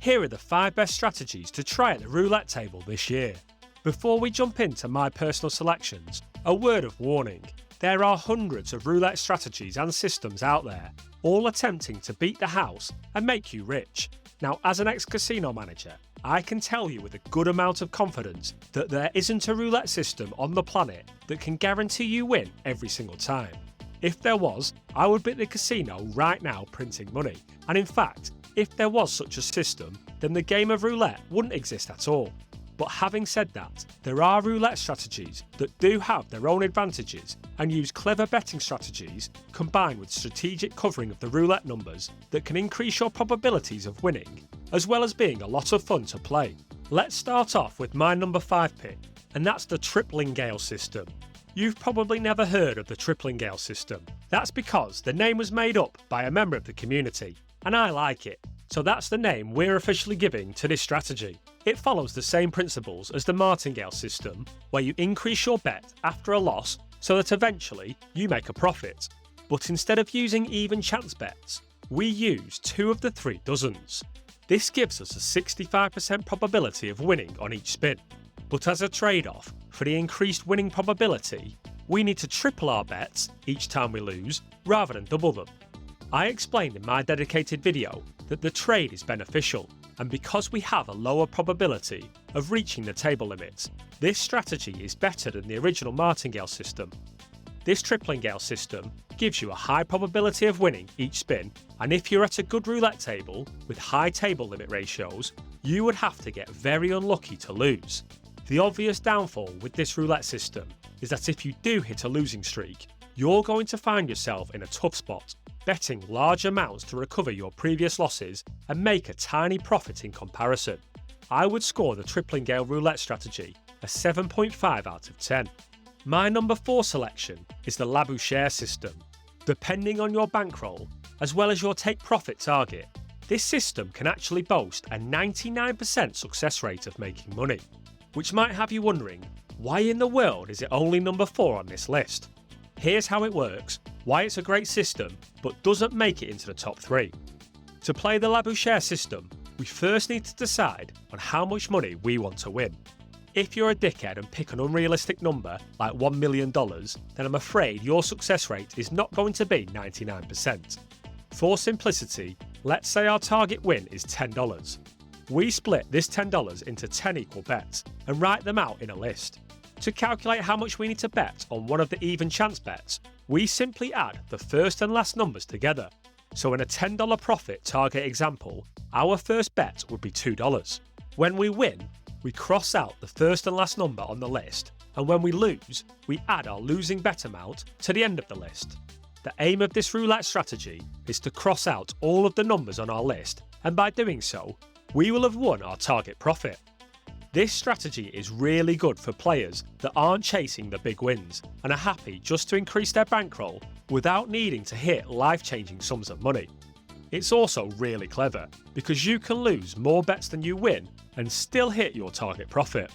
Here are the 5 best strategies to try at the roulette table this year. Before we jump into my personal selections, a word of warning. There are hundreds of roulette strategies and systems out there, all attempting to beat the house and make you rich. Now, as an ex-casino manager, I can tell you with a good amount of confidence that there isn't a roulette system on the planet that can guarantee you win every single time. If there was, I would be at the casino right now printing money. And in fact, if there was such a system, then the game of roulette wouldn't exist at all. But having said that, there are roulette strategies that do have their own advantages and use clever betting strategies combined with strategic covering of the roulette numbers that can increase your probabilities of winning, as well as being a lot of fun to play. Let's start off with my number 5 pick, and that's the Triplingale system. You've probably never heard of the Triplingale system. That's because the name was made up by a member of the community, and I like it. So that's the name we're officially giving to this strategy. It follows the same principles as the Martingale system, where you increase your bet after a loss so that eventually you make a profit. But instead of using even chance bets, we use 2 of the 3 dozens. This gives us a 65% probability of winning on each spin. But as a trade-off for the increased winning probability, we need to triple our bets each time we lose rather than double them. I explained in my dedicated video that the trade is beneficial, and because we have a lower probability of reaching the table limits, this strategy is better than the original Martingale system. This Triplingale system gives you a high probability of winning each spin, and if you're at a good roulette table with high table limit ratios, you would have to get very unlucky to lose. The obvious downfall with this roulette system is that if you do hit a losing streak, you're going to find yourself in a tough spot, betting large amounts to recover your previous losses and make a tiny profit in comparison. I would score the Triplingale roulette strategy a 7.5 out of 10. My number 4 selection is the Labouchere system. Depending on your bankroll, as well as your take profit target, this system can actually boast a 99% success rate of making money. Which might have you wondering, why in the world is it only number 4 on this list? Here's how it works, why it's a great system, but doesn't make it into the top 3. To play the Labouchere system, we first need to decide on how much money we want to win. If you're a dickhead and pick an unrealistic number, like $1 million, then I'm afraid your success rate is not going to be 99%. For simplicity, let's say our target win is $10. We split this $10 into 10 equal bets and write them out in a list. To calculate how much we need to bet on one of the even chance bets, we simply add the first and last numbers together. So in a $10 profit target example, our first bet would be $2. When we win, we cross out the first and last number on the list, and when we lose, we add our losing bet amount to the end of the list. The aim of this roulette strategy is to cross out all of the numbers on our list, and by doing so, we will have won our target profit. This strategy is really good for players that aren't chasing the big wins and are happy just to increase their bankroll without needing to hit life-changing sums of money. It's also really clever because you can lose more bets than you win and still hit your target profit.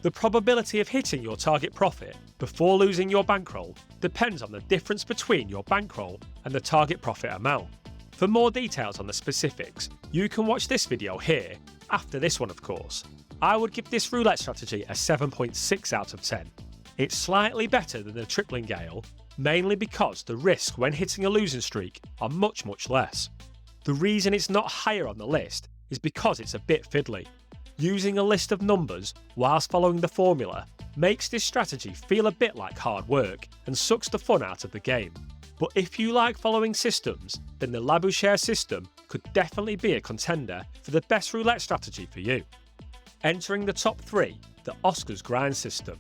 The probability of hitting your target profit before losing your bankroll depends on the difference between your bankroll and the target profit amount. For more details on the specifics, you can watch this video here, after this one of course. I would give this roulette strategy a 7.6 out of 10. It's slightly better than the Triplingale, mainly because the risks when hitting a losing streak are much less. The reason it's not higher on the list is because it's a bit fiddly. Using a list of numbers whilst following the formula makes this strategy feel a bit like hard work and sucks the fun out of the game. But if you like following systems, then the Labouchere system could definitely be a contender for the best roulette strategy for you. Entering the top 3, the Oscar's grind system.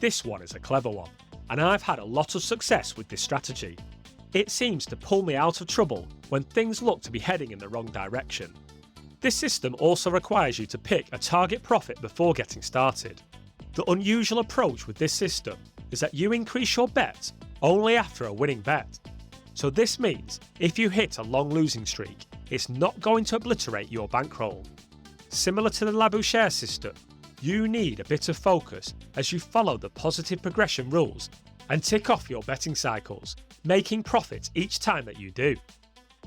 This one is a clever one, and I've had a lot of success with this strategy. It seems to pull me out of trouble when things look to be heading in the wrong direction. This system also requires you to pick a target profit before getting started. The unusual approach with this system is that you increase your bet only after a winning bet. So this means if you hit a long losing streak, it's not going to obliterate your bankroll. Similar to the Labouchere system, you need a bit of focus as you follow the positive progression rules and tick off your betting cycles, making profit each time that you do.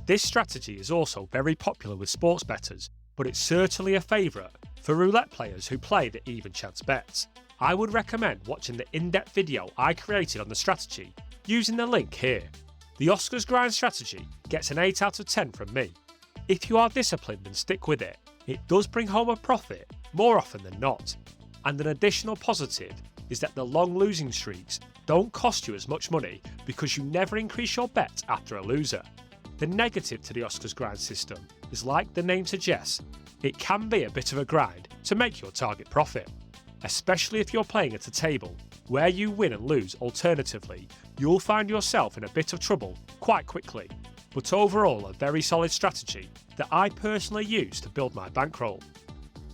This strategy is also very popular with sports bettors but it's certainly a favourite for roulette players who play the even chance bets. I would recommend watching the in-depth video I created on the strategy using the link here. The Oscars grind strategy gets an 8 out of 10 from me. If you are disciplined and stick with it, it does bring home a profit more often than not. And an additional positive is that the long losing streaks don't cost you as much money because you never increase your bet after a loser. The negative to the Oscars grind system is, like the name suggests, it can be a bit of a grind to make your target profit. Especially if you're playing at a table where you win and lose alternatively, you'll find yourself in a bit of trouble quite quickly. But overall, a very solid strategy that I personally use to build my bankroll.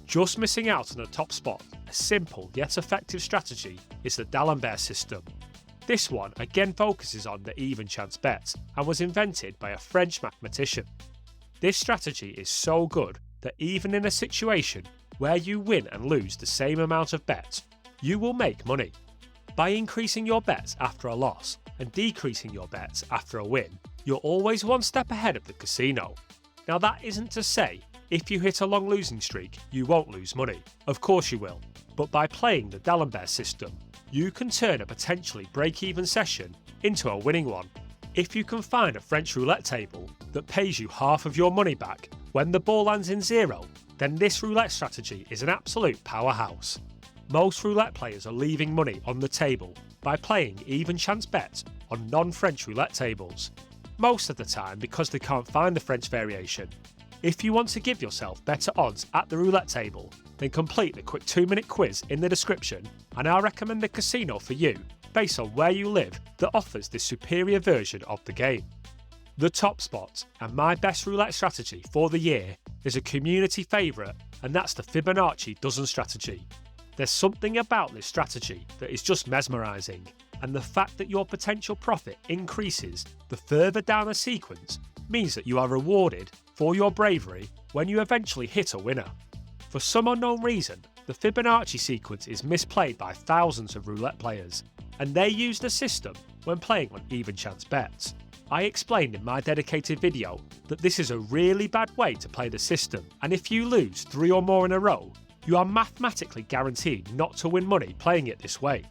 Just missing out on the top spot, a simple yet effective strategy is the D'Alembert system. This one again focuses on the even chance bet and was invented by a French mathematician. This strategy is so good that even in a situation where you win and lose the same amount of bets, you will make money. By increasing your bets after a loss and decreasing your bets after a win, you're always one step ahead of the casino. Now that isn't to say if you hit a long losing streak you won't lose money, of course you will, but by playing the D'Alembert system, you can turn a potentially break-even session into a winning one. If you can find a French roulette table that pays you half of your money back when the ball lands in zero, then this roulette strategy is an absolute powerhouse. Most roulette players are leaving money on the table by playing even chance bets on non-French roulette tables, most of the time because they can't find the French variation. If you want to give yourself better odds at the roulette table, then complete the quick 2-minute quiz in the description and I'll recommend the casino for you based on where you live that offers this superior version of the game. The top spot and my best roulette strategy for the year is a community favourite, and that's the Fibonacci dozen strategy. There's something about this strategy that is just mesmerising, and the fact that your potential profit increases the further down the sequence means that you are rewarded for your bravery when you eventually hit a winner. For some unknown reason, the Fibonacci sequence is misplayed by thousands of roulette players, and they use the system when playing on even chance bets. I explained in my dedicated video that this is a really bad way to play the system, and if you lose 3 or more in a row, you are mathematically guaranteed not to win money playing it this way.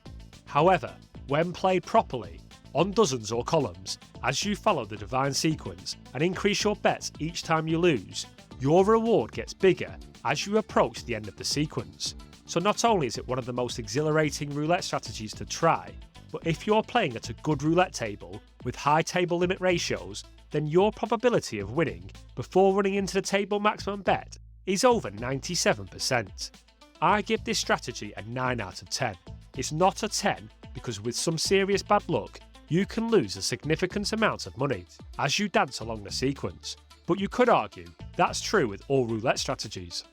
However, when played properly, on dozens or columns, as you follow the divine sequence and increase your bets each time you lose, your reward gets bigger as you approach the end of the sequence. So not only is it one of the most exhilarating roulette strategies to try, but if you're playing at a good roulette table with high table limit ratios, then your probability of winning before running into the table maximum bet is over 97%. I give this strategy a 9 out of 10. It's not a 10 because with some serious bad luck, you can lose a significant amount of money as you dance along the sequence. But you could argue that's true with all roulette strategies.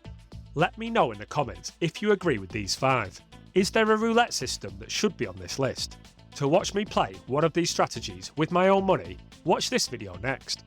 Let me know in the comments if you agree with these 5. Is there a roulette system that should be on this list? To watch me play one of these strategies with my own money, watch this video next.